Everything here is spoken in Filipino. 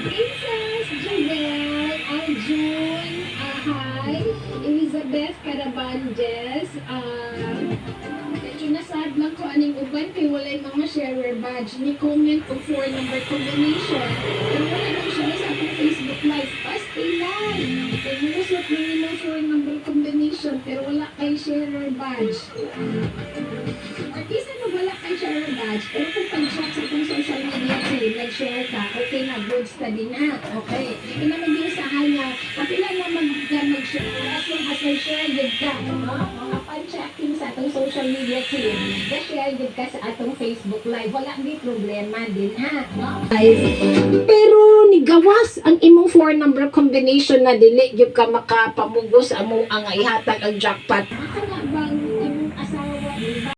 Princess, Jovel, Aljun, hi, Elizabeth Carabanges, medyo nasad lang ko aning uban kay walay mga sharer badge ni comment o 4 number combination. Pero wala lang siya sa akong Facebook Live. Stay live. Kaya muusot na yung 4 number combination pero wala kay sharer badge. Artista na wala kay sharer badge pero kung pag-chat sa akong social media nag-share ka, okay na, good study na. Okay. Hindi na mag-iusahan niya. Kapila na mag-share. As long as may-share good ka. Mga pan-checking sa atong social media team. Na-share good ka sa atong Facebook Live. Wala di problema din, ha? Pero nigawas ang imong 4 number combination na dili yung ka makapamugos among ang ihatag ang jackpot. Baka na bang imong asawa